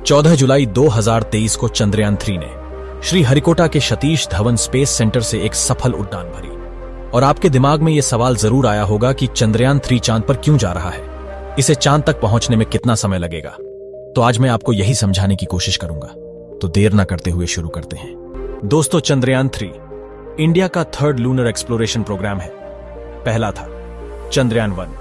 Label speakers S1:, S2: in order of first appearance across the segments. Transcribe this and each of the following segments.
S1: 14 जुलाई 2023 को चंद्रयान 3 ने श्रीहरिकोटा के सतीश धवन स्पेस सेंटर से एक सफल उड़ान भरी। और आपके दिमाग में यह सवाल जरूर आया होगा कि चंद्रयान 3 चांद पर क्यों जा रहा है, इसे चांद तक पहुंचने में कितना समय लगेगा। तो आज मैं आपको यही समझाने की कोशिश करूंगा। तो देर ना करते हुए शुरू करते हैं। दोस्तों, चंद्रयान 3 इंडिया का थर्ड लूनर एक्सप्लोरेशन प्रोग्राम है। पहला था चंद्रयान 1,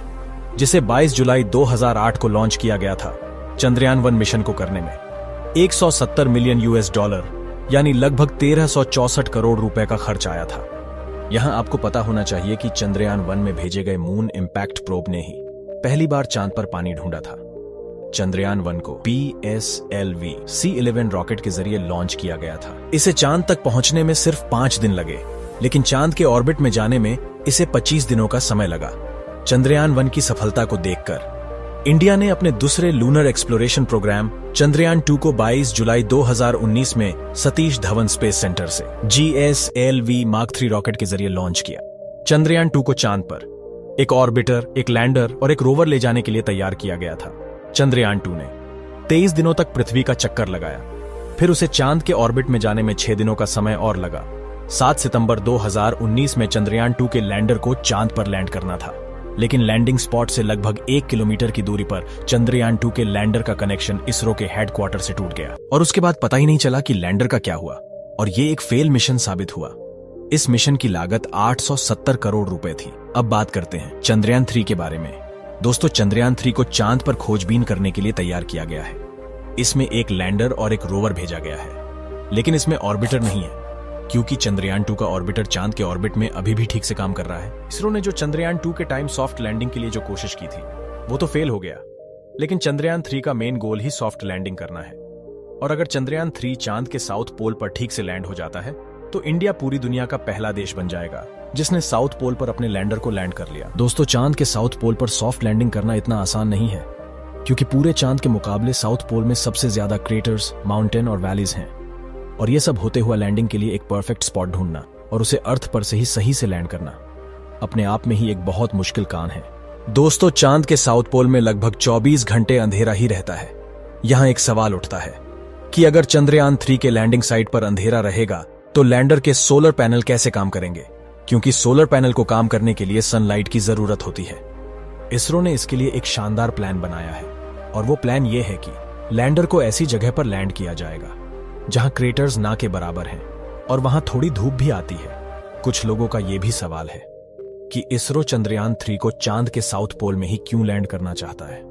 S1: जिसे 22 जुलाई 2008 को लॉन्च किया गया था। चंद्रयान 1 मिशन को करने में 170 मिलियन $, यानी लगभग 1364 करोड़ रुपए का खर्च आया था। यहां आपको पता होना चाहिए कि चंद्रयान 1 में भेजे गए मून इंपैक्ट प्रोब ने ही पहली बार चांद पर पानी ढूंढा था। चंद्रयान 1 को PSLV C11 रॉकेट के जरिए लॉन्च किया गया था। इसे चांद तक पहुंचने में सिर्फ 5 दिन लगे, लेकिन चांद के ऑर्बिट में जाने में इसे 25 दिनों का समय लगा। चंद्रयान 1 की सफलता को देखकर इंडिया ने अपने दूसरे लूनर एक्सप्लोरेशन प्रोग्राम चंद्रयान 2 को 22 जुलाई 2019 में सतीश धवन स्पेस सेंटर से GSLV Mark 3 रॉकेट के जरिए लॉन्च किया। चंद्रयान 2 को चांद पर एक ऑर्बिटर, एक लैंडर और एक रोवर ले जाने के लिए तैयार किया गया था। चंद्रयान 2 ने 23 दिनों तक पृथ्वी का चक्कर लगाया, फिर उसे चांद के ऑर्बिट में जाने में 6 दिनों का समय और लगा। 7 सितंबर 2019 में चंद्रयान 2 के लैंडर को चांद पर लैंड करना था, लेकिन लैंडिंग स्पॉट से लगभग 1 किलोमीटर की दूरी पर चंद्रयान 2 के लैंडर का कनेक्शन इसरो के हेडक्वार्टर से टूट गया और उसके बाद पता ही नहीं चला कि लैंडर का क्या हुआ, और ये एक फेल मिशन साबित हुआ। इस मिशन की लागत 870 करोड़ रुपए थी। अब बात करते हैं चंद्रयान 3 के बारे में। दोस्तों, चंद्रयान 3 को चांद पर खोजबीन करने के लिए तैयार किया गया है। इसमें एक लैंडर और एक रोवर भेजा गया है, लेकिन इसमें ऑर्बिटर नहीं है, क्योंकि चंद्रयान 2 का ऑर्बिटर चांद के ऑर्बिट में अभी भी ठीक से काम कर रहा है। इसरो ने जो चंद्रयान 2 के टाइम सॉफ्ट लैंडिंग के लिए जो कोशिश की थी वो तो फेल हो गया, लेकिन चंद्रयान 3 का मेन गोल ही सॉफ्ट लैंडिंग करना है। और अगर चंद्रयान 3 चांद के साउथ पोल पर ठीक से लैंड हो जाता है तो इंडिया पूरी दुनिया का पहला देश बन जाएगा जिसने साउथ पोल पर अपने लैंडर को लैंड कर लिया। दोस्तों, चांद के साउथ पोल पर सॉफ्ट लैंडिंग करना इतना आसान नहीं है, क्योंकि पूरे चांद के मुकाबले साउथ पोल में सबसे ज्यादा क्रेटर्स, माउंटेन और वैलीज हैं। और ये सब होते हुए लैंडिंग के लिए एक परफेक्ट स्पॉट ढूंढना और उसे अर्थ पर से ही सही से लैंड करना अपने आप में ही एक बहुत मुश्किल काम है। दोस्तों, चांद के साउथ पोल में लगभग 24 घंटे अंधेरा ही रहता है। यहां एक सवाल उठता है कि अगर चंद्रयान 3 के लैंडिंग साइट पर अंधेरा रहेगा तो लैंडर के सोलर पैनल कैसे काम करेंगे, क्योंकि सोलर पैनल को काम करने के लिए सनलाइट की जरूरत होती है। इसरो ने इसके लिए एक शानदार प्लान बनाया है, और वो प्लान ये है कि लैंडर को ऐसी जगह पर लैंड किया जाएगा जहां क्रेटर्स ना के बराबर हैं और वहां थोड़ी धूप भी आती है। कुछ लोगों का यह भी सवाल है कि इसरो चंद्रयान 3 को चांद के साउथ पोल में ही क्यों लैंड करना चाहता है।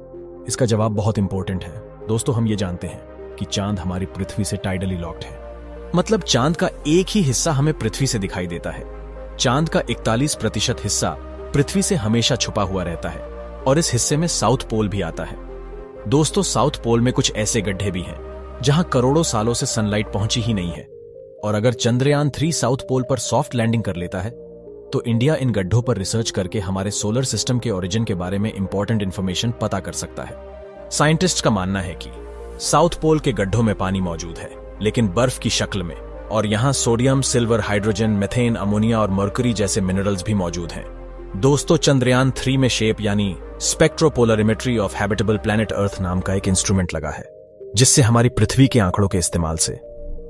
S1: इसका जवाब बहुत इंपॉर्टेंट है। दोस्तों, हम ये जानते हैं कि चांद हमारी पृथ्वी से टाइडली लॉक्ड है, मतलब चांद का एक ही हिस्सा हमें पृथ्वी से दिखाई देता है। चांद का 41% हिस्सा पृथ्वी से हमेशा छुपा हुआ रहता है, और इस हिस्से में साउथ पोल भी आता है। दोस्तों, साउथ पोल में कुछ ऐसे गड्ढे भी हैं जहां करोड़ों सालों से सनलाइट पहुंची ही नहीं है, और अगर चंद्रयान 3 साउथ पोल पर सॉफ्ट लैंडिंग कर लेता है तो इंडिया इन गड्ढों पर रिसर्च करके हमारे सोलर सिस्टम के ओरिजिन के बारे में इंपॉर्टेंट इंफॉर्मेशन पता कर सकता है। साइंटिस्ट का मानना है कि साउथ पोल के गड्ढों में पानी मौजूद है, लेकिन बर्फ की शक्ल में, और यहां sodium, silver, hydrogen, methane, ammonia और मर्क्यूरी जैसे मिनरल्स भी मौजूद हैं। दोस्तों, चंद्रयान 3 में शेप यानी स्पेक्ट्रोपोलरिमेट्री ऑफ हैबिटेबल प्लैनेट अर्थ नाम का एक इंस्ट्रूमेंट लगा है, जिससे हमारी पृथ्वी के आंकड़ों के इस्तेमाल से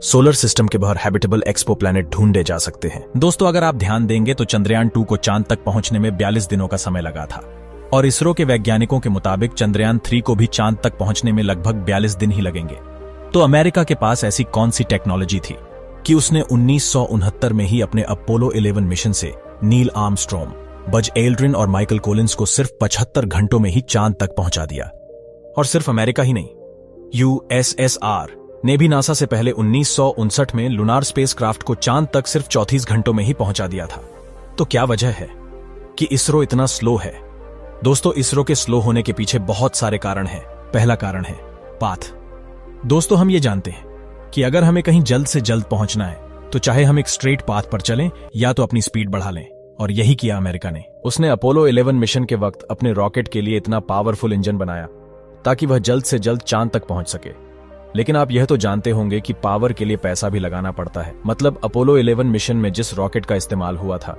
S1: सोलर सिस्टम के बाहर हैबिटेबल एक्सपो प्लैनेट ढूंढे जा सकते हैं। दोस्तों, अगर आप ध्यान देंगे तो चंद्रयान 2 को चांद तक पहुंचने में 42 दिनों का समय लगा था, और इसरो के वैज्ञानिकों के मुताबिक चंद्रयान 3 को भी चांद तक पहुंचने में लगभग 42 दिन ही लगेंगे। तो अमेरिका के पास ऐसी कौन सी टेक्नोलॉजी थी कि उसने 1969 में ही अपने अपोलो 11 मिशन से नील आर्मस्ट्रॉन्ग, बज एल्ड्रिन और माइकल कोलिंस को सिर्फ 75 घंटों में ही चांद तक पहुंचा दिया। और सिर्फ अमेरिका ही नहीं, USSR ने भी नासा से पहले 1959 में लूनार स्पेसक्राफ्ट को चांद तक सिर्फ 34 घंटों में ही पहुंचा दिया था। तो क्या वजह है कि इसरो इतना स्लो है? दोस्तों, इसरो के स्लो होने के पीछे बहुत सारे कारण हैं। पहला कारण है पाथ। दोस्तों, हम ये जानते हैं कि अगर हमें कहीं जल्द से जल्द पहुंचना है तो चाहे हम एक स्ट्रेट पाथ पर चलें या तो अपनी स्पीड बढ़ा लें, और यही किया अमेरिका ने। उसने अपोलो 11 मिशन के वक्त अपने रॉकेट के लिए इतना पावरफुल इंजन बनाया ताकि वह जल्द से जल्द चांद तक पहुंच सके। लेकिन आप यह तो जानते होंगे कि पावर के लिए पैसा भी लगाना पड़ता है। मतलब अपोलो 11 मिशन में जिस रॉकेट का इस्तेमाल हुआ था,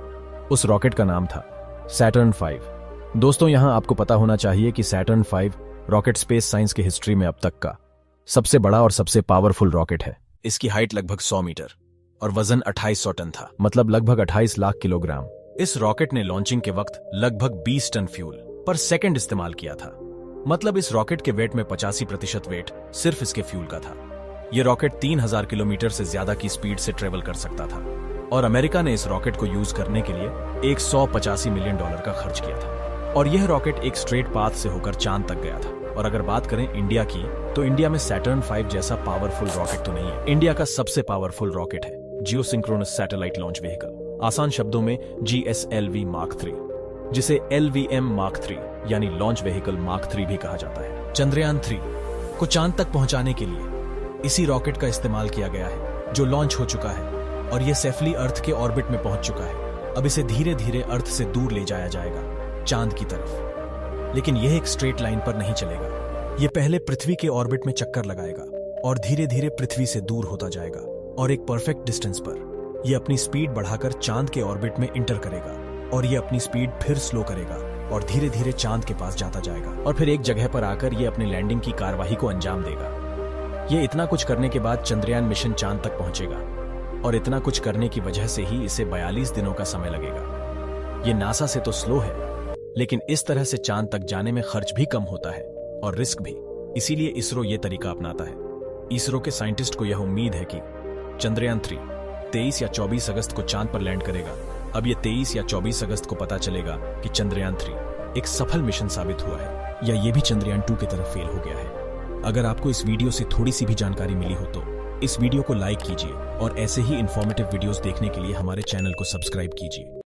S1: उस रॉकेट का नाम था सैटर्न 5। दोस्तों, यहां आपको पता होना चाहिए कि सैटर्न 5 रॉकेट स्पेस साइंस की हिस्ट्री में अब तक का सबसे बड़ा और सबसे पावरफुल रॉकेट है। इसकी हाइट लगभग 100 मीटर और वजन 2800 टन था, मतलब लगभग 28 लाख किलोग्राम। इस रॉकेट ने लॉन्चिंग के वक्त लगभग 20 टन फ्यूल पर सेकंड इस्तेमाल किया था, मतलब इस रॉकेट के वेट में 85% वेट सिर्फ इसके फ्यूल का था। यह रॉकेट 3000 किलोमीटर से ज्यादा की स्पीड से ट्रेवल कर सकता था और अमेरिका ने इस रॉकेट को यूज करने के लिए $185 मिलियन का खर्च किया था। और यह रॉकेट एक स्ट्रेट पाथ से होकर चांद तक गया था। और अगर बात करें इंडिया की, तो इंडिया में सैटर्न 5 जैसा पावरफुल रॉकेट तो नहीं है। इंडिया का सबसे पावरफुल रॉकेट है जियोसिंक्रोनस सैटेलाइट लॉन्च व्हीकल, आसान शब्दों में GSLV Mark 3, जिसे LVM Mark 3 यानी लॉन्च व्हीकल Mark 3 भी कहा जाता है। चंद्रयान 3 को चांद तक पहुंचाने के लिए इसी रॉकेट का इस्तेमाल किया गया है, जो लॉन्च हो चुका है और यह सेफली अर्थ के ऑर्बिट में पहुंच चुका है। अब इसे धीरे धीरे अर्थ से दूर ले जाया जाएगा, चांद की तरफ। लेकिन यह एक स्ट्रेट लाइन पर नहीं चलेगा। यह पहले पृथ्वी के ऑर्बिट में चक्कर लगाएगा और धीरे धीरे पृथ्वी से दूर होता जाएगा और एक परफेक्ट डिस्टेंस पर यह अपनी स्पीड बढ़ाकर चांद के ऑर्बिट में इंटर करेगा और यह अपनी स्पीड फिर स्लो करेगा और धीरे धीरे चांद के पास जाता जाएगा और फिर एक जगह पर आकर यह अपनी लैंडिंग की कार्यवाही को अंजाम देगा। यह इतना कुछ करने के बाद चंद्रयान मिशन चांद तक पहुंचेगा और इतना कुछ करने की वजह से ही इसे 42 दिनों का समय लगेगा। यह नासा से तो स्लो है, लेकिन इस तरह से चांद तक जाने में खर्च भी कम होता है और रिस्क भी। इसीलिए इसरो यह तरीका अपनाता है। इसरो के साइंटिस्ट को यह उम्मीद है कि चंद्रयान 3 23 या 24 अगस्त को चांद पर लैंड करेगा। अब यह 23 या 24 अगस्त को पता चलेगा कि चंद्रयान 3 एक सफल मिशन साबित हुआ है या यह भी चंद्रयान 2 की तरफ फेल हो गया है। अगर आपको इस वीडियो से थोड़ी सी भी जानकारी मिली हो तो इस वीडियो को लाइक कीजिए और ऐसे ही इंफॉर्मेटिव वीडियोस देखने के लिए हमारे चैनल को सब्सक्राइब कीजिए।